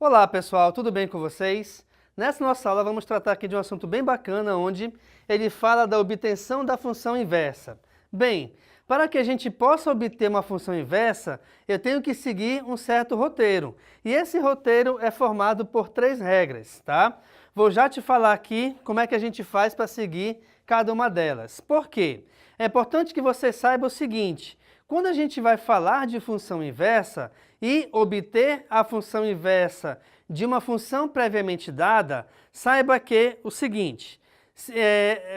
Olá pessoal, tudo bem com vocês? Nessa nossa aula vamos tratar aqui de um assunto bem bacana, onde ele fala da obtenção da função inversa. Bem, para que a gente possa obter uma função inversa, eu tenho que seguir um certo roteiro. E esse roteiro é formado por 3 regras, tá? Vou já te falar aqui como é que a gente faz para seguir cada uma delas. Por quê? É importante que você saiba o seguinte: quando a gente vai falar de função inversa e obter a função inversa de uma função previamente dada, saiba que o seguinte,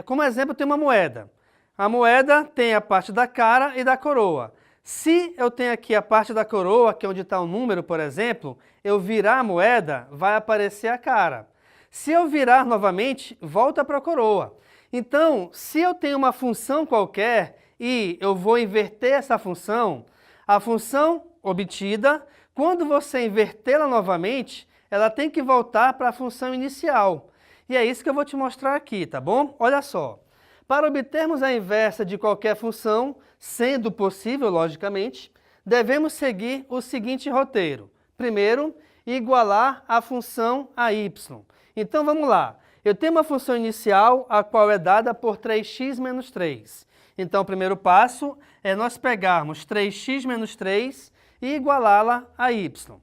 como exemplo tem uma moeda. A moeda tem a parte da cara e da coroa. Se eu tenho aqui a parte da coroa, que é onde está o número, por exemplo, eu virar a moeda, vai aparecer a cara. Se eu virar novamente, volta para a coroa. Então, se eu tenho uma função qualquer e eu vou inverter essa função, a função obtida, quando você invertê-la novamente, ela tem que voltar para a função inicial. E é isso que eu vou te mostrar aqui, tá bom? Olha só. Para obtermos a inversa de qualquer função, sendo possível, logicamente, devemos seguir o seguinte roteiro. Primeiro, igualar a função a y. Então vamos lá. Eu tenho uma função inicial, a qual é dada por 3x menos 3. Então o primeiro passo é nós pegarmos 3x menos 3 e igualá-la a y.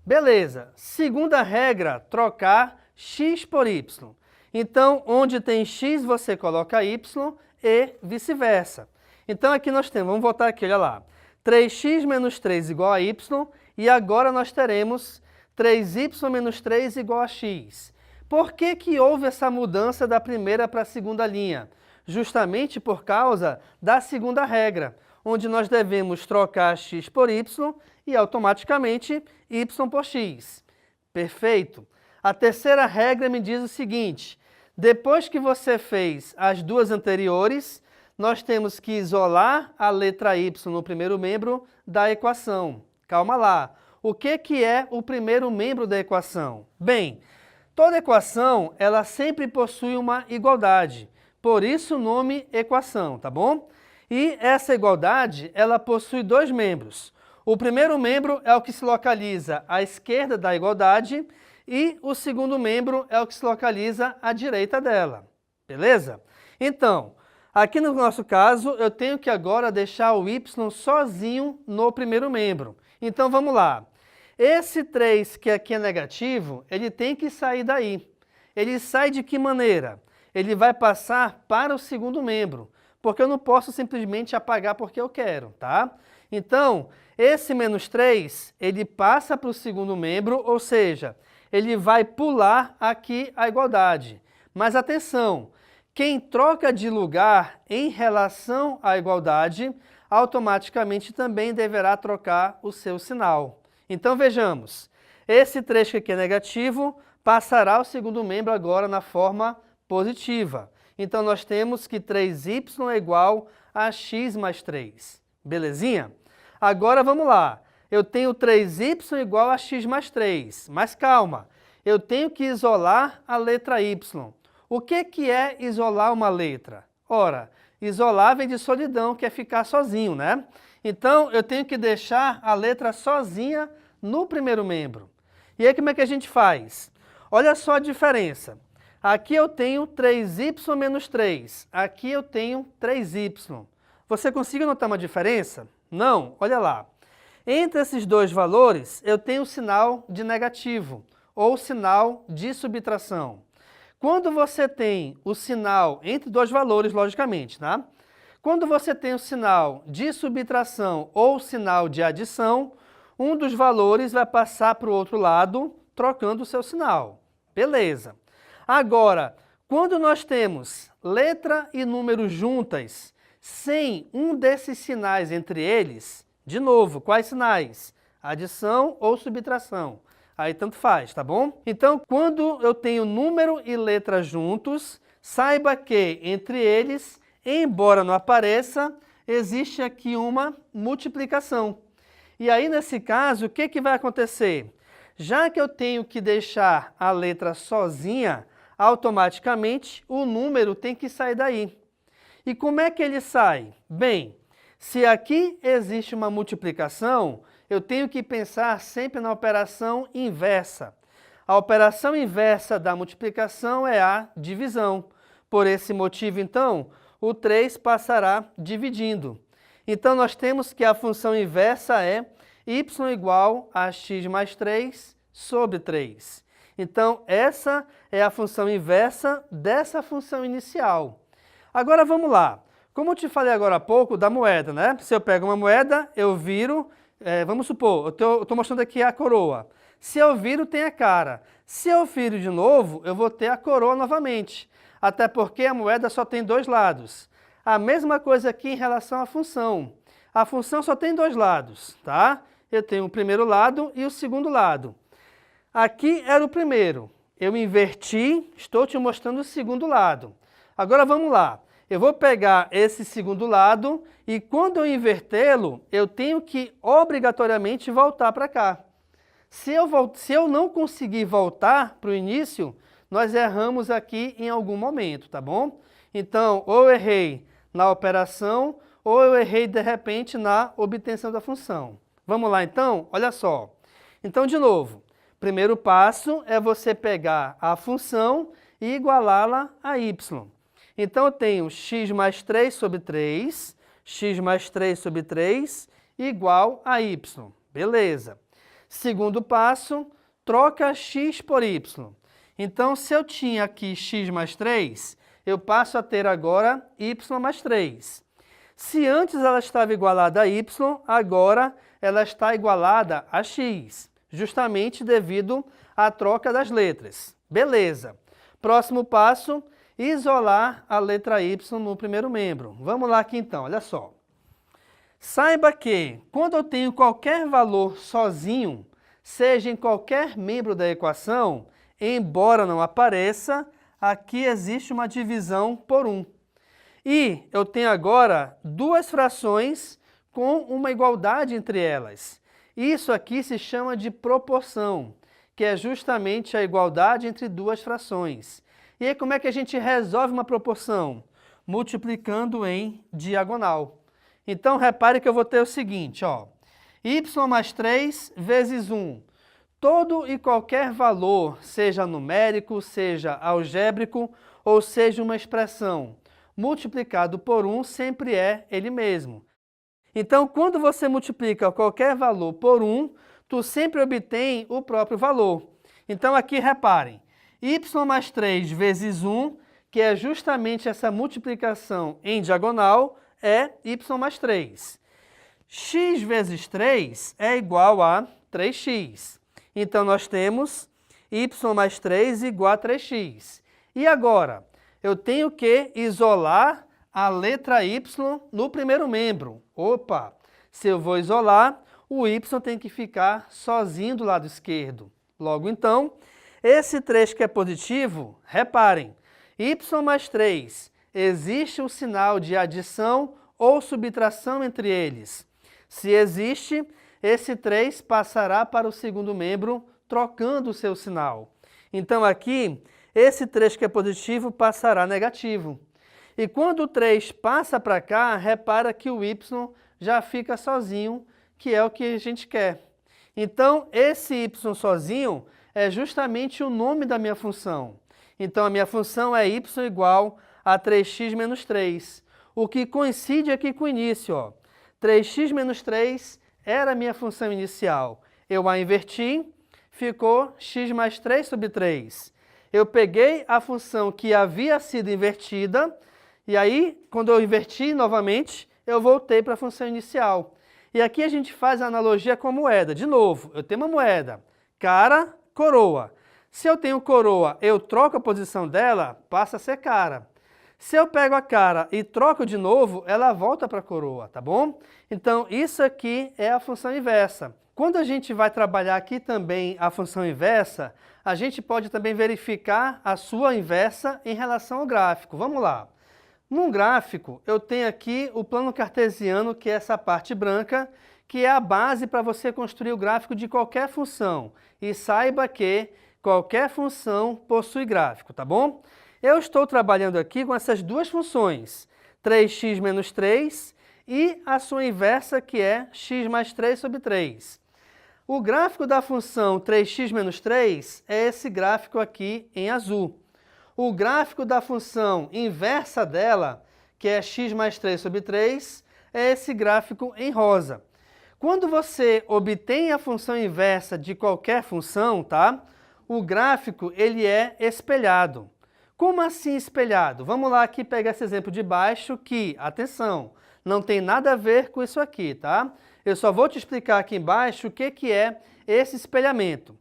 Beleza. Segunda regra, trocar x por y. Então, onde tem x, você coloca y e vice-versa. Então, aqui nós temos, vamos voltar aqui, olha lá. 3x menos 3 igual a y, e agora nós teremos 3y menos 3 igual a x. Por que que houve essa mudança da primeira para a segunda linha? Justamente por causa da segunda regra, onde nós devemos trocar x por y e automaticamente y por x. Perfeito? A terceira regra me diz o seguinte: depois que você fez as duas anteriores, nós temos que isolar a letra y no primeiro membro da equação. Calma lá. O que é o primeiro membro da equação? Bem, toda equação, ela sempre possui uma igualdade. Por isso o nome equação, tá bom? E essa igualdade, ela possui 2 membros. O primeiro membro é o que se localiza à esquerda da igualdade e o segundo membro é o que se localiza à direita dela. Beleza? Então, aqui no nosso caso, eu tenho que agora deixar o y sozinho no primeiro membro. Então vamos lá. Esse 3 que aqui é negativo, ele tem que sair daí. Ele sai de que maneira? Ele vai passar para o segundo membro, porque eu não posso simplesmente apagar porque eu quero, tá? Então, esse menos 3, ele passa para o segundo membro, ou seja, ele vai pular aqui a igualdade. Mas atenção, quem troca de lugar em relação à igualdade, automaticamente também deverá trocar o seu sinal. Então vejamos, esse trecho aqui é negativo, passará ao segundo membro agora na forma positiva. Então nós temos que 3y é igual a x mais 3. Belezinha? Agora vamos lá. Eu tenho 3y igual a x mais 3, mas calma, eu tenho que isolar a letra y. O que é isolar uma letra? Ora, isolar vem de solidão, que é ficar sozinho, né? Então, eu tenho que deixar a letra sozinha no primeiro membro. E aí, como é que a gente faz? Olha só a diferença. Aqui eu tenho 3y menos 3, aqui eu tenho 3y. Você consegue notar uma diferença? Não? Olha lá. Entre esses dois valores, eu tenho o sinal de negativo, ou sinal de subtração. Quando você tem o sinal entre dois valores, logicamente, tá? Quando você tem o sinal de subtração ou sinal de adição, um dos valores vai passar para o outro lado, trocando o seu sinal. Beleza. Agora, quando nós temos letra e número juntas, sem um desses sinais entre eles, de novo, quais sinais? Adição ou subtração? Aí tanto faz, tá bom? Então, quando eu tenho número e letra juntos, saiba que entre eles, embora não apareça, existe aqui uma multiplicação. E aí, nesse caso, o que vai acontecer? Já que eu tenho que deixar a letra sozinha, automaticamente o número tem que sair daí. E como é que ele sai? Bem, se aqui existe uma multiplicação, eu tenho que pensar sempre na operação inversa. A operação inversa da multiplicação é a divisão. Por esse motivo, então, o 3 passará dividindo. Então, nós temos que a função inversa é y igual a x mais 3 sobre 3. Então, essa é a função inversa dessa função inicial. Agora, vamos lá. Como eu te falei agora há pouco da moeda, né? Se eu pego uma moeda, eu viro, vamos supor, eu estou mostrando aqui a coroa. Se eu viro, tem a cara. Se eu viro de novo, eu vou ter a coroa novamente. Até porque a moeda só tem dois lados. A mesma coisa aqui em relação à função. A função só tem dois lados, tá? Eu tenho o primeiro lado e o segundo lado. Aqui era o primeiro. Eu inverti, estou te mostrando o segundo lado. Agora vamos lá. Eu vou pegar esse segundo lado e quando eu invertê-lo, eu tenho que obrigatoriamente voltar para cá. Se eu não conseguir voltar para o início, nós erramos aqui em algum momento, tá bom? Então, ou eu errei na operação, ou eu errei de repente na obtenção da função. Vamos lá então? Olha só. Então, de novo, primeiro passo é você pegar a função e igualá-la a y. Então, eu tenho x mais 3 sobre 3, x mais 3 sobre 3 igual a y. Beleza. Segundo passo, troca x por y. Então, se eu tinha aqui x mais 3, eu passo a ter agora y mais 3. Se antes ela estava igualada a y, agora ela está igualada a x, justamente devido à troca das letras. Beleza. Próximo passo, isolar a letra y no primeiro membro. Vamos lá aqui então, olha só. Saiba que, quando eu tenho qualquer valor sozinho, seja em qualquer membro da equação, embora não apareça, aqui existe uma divisão por 1. E eu tenho agora duas frações com uma igualdade entre elas. Isso aqui se chama de proporção, que é justamente a igualdade entre duas frações. E aí como é que a gente resolve uma proporção? Multiplicando em diagonal. Então, repare que eu vou ter o seguinte, ó, y mais 3 vezes 1. Todo e qualquer valor, seja numérico, seja algébrico, ou seja uma expressão, multiplicado por 1 sempre é ele mesmo. Então, quando você multiplica qualquer valor por 1, tu sempre obtém o próprio valor. Então, aqui reparem, y mais 3 vezes 1, que é justamente essa multiplicação em diagonal, é y mais 3. X vezes 3 é igual a 3x. Então, nós temos y mais 3 igual a 3x. E agora, eu tenho que isolar a letra y no primeiro membro. Opa! Se eu vou isolar, o y tem que ficar sozinho do lado esquerdo. Logo, então, esse 3 que é positivo, reparem, y mais 3, existe o sinal de adição ou subtração entre eles. Se existe, esse 3 passará para o segundo membro, trocando o seu sinal. Então, aqui, esse 3 que é positivo passará negativo. E quando o 3 passa para cá, repara que o y já fica sozinho, que é o que a gente quer. Então, esse y sozinho é justamente o nome da minha função. Então, a minha função é y igual a 3x menos 3, o que coincide aqui com o início, ó. 3x menos 3 era a minha função inicial. Eu a inverti, ficou x mais 3 sobre 3. Eu peguei a função que havia sido invertida, e aí, quando eu inverti novamente, eu voltei para a função inicial. E aqui a gente faz a analogia com a moeda. De novo, eu tenho uma moeda, cara, coroa. Se eu tenho coroa, eu troco a posição dela, passa a ser cara. Se eu pego a cara e troco de novo, ela volta para a coroa, tá bom? Então, isso aqui é a função inversa. Quando a gente vai trabalhar aqui também a função inversa, a gente pode também verificar a sua inversa em relação ao gráfico. Vamos lá. Num gráfico, eu tenho aqui o plano cartesiano, que é essa parte branca, que é a base para você construir o gráfico de qualquer função. E saiba que qualquer função possui gráfico, tá bom? Eu estou trabalhando aqui com essas duas funções, 3x menos 3 e a sua inversa, que é x mais 3 sobre 3. O gráfico da função 3x menos 3 é esse gráfico aqui em azul. O gráfico da função inversa dela, que é x mais 3 sobre 3, é esse gráfico em rosa. Quando você obtém a função inversa de qualquer função, tá? O gráfico ele é espelhado. Como assim espelhado? Vamos lá aqui pegar esse exemplo de baixo que, atenção, não tem nada a ver com isso aqui, tá? Eu só vou te explicar aqui embaixo o que é esse espelhamento.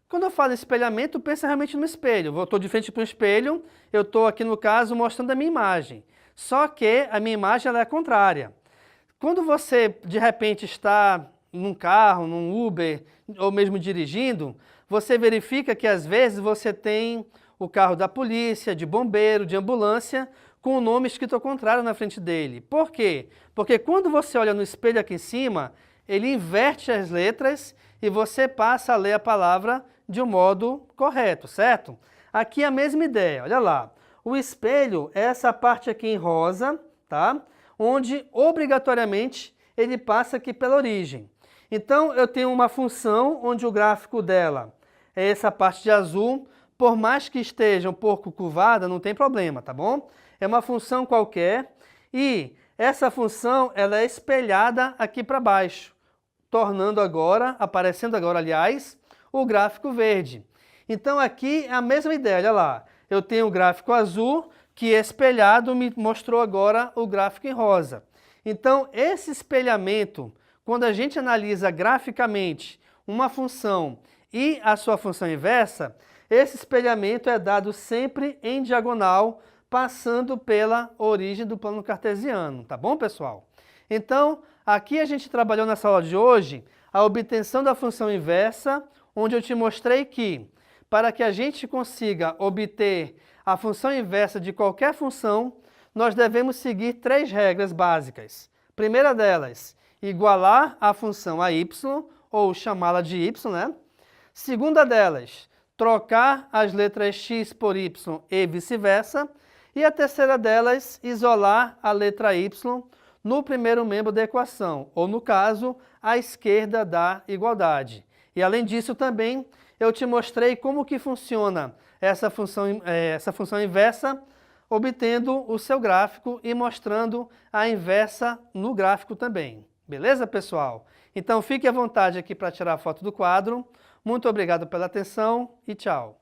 Quando eu falo espelhamento, pensa realmente no espelho. Eu estou de frente para o espelho, eu estou aqui no caso mostrando a minha imagem. Só que a minha imagem ela é contrária. Quando você de repente está num carro, num Uber ou mesmo dirigindo, você verifica que às vezes você tem o carro da polícia, de bombeiro, de ambulância, com o nome escrito ao contrário na frente dele. Por quê? Porque quando você olha no espelho aqui em cima, ele inverte as letras e você passa a ler a palavra de um modo correto, certo? Aqui é a mesma ideia, olha lá. O espelho é essa parte aqui em rosa, tá? Onde obrigatoriamente ele passa aqui pela origem. Então eu tenho uma função onde o gráfico dela é essa parte de azul, por mais que esteja um pouco curvada, não tem problema, tá bom? É uma função qualquer e essa função ela é espelhada aqui para baixo, tornando agora, aparecendo agora, aliás, o gráfico verde. Então aqui é a mesma ideia, olha lá. Eu tenho o gráfico azul que espelhado me mostrou agora o gráfico em rosa. Então esse espelhamento, quando a gente analisa graficamente uma função e a sua função inversa, esse espelhamento é dado sempre em diagonal, passando pela origem do plano cartesiano, tá bom, pessoal? Então, aqui a gente trabalhou nessa aula de hoje a obtenção da função inversa, onde eu te mostrei que, para que a gente consiga obter a função inversa de qualquer função, nós devemos seguir 3 regras básicas. Primeira delas, igualar a função a y, ou chamá-la de y, né? Segunda delas, trocar as letras x por y e vice-versa. E a terceira delas, isolar a letra y no primeiro membro da equação, ou no caso, à esquerda da igualdade. E além disso também, eu te mostrei como que funciona essa função inversa, obtendo o seu gráfico e mostrando a inversa no gráfico também. Beleza, pessoal? Então fique à vontade aqui para tirar a foto do quadro. Muito obrigado pela atenção e tchau!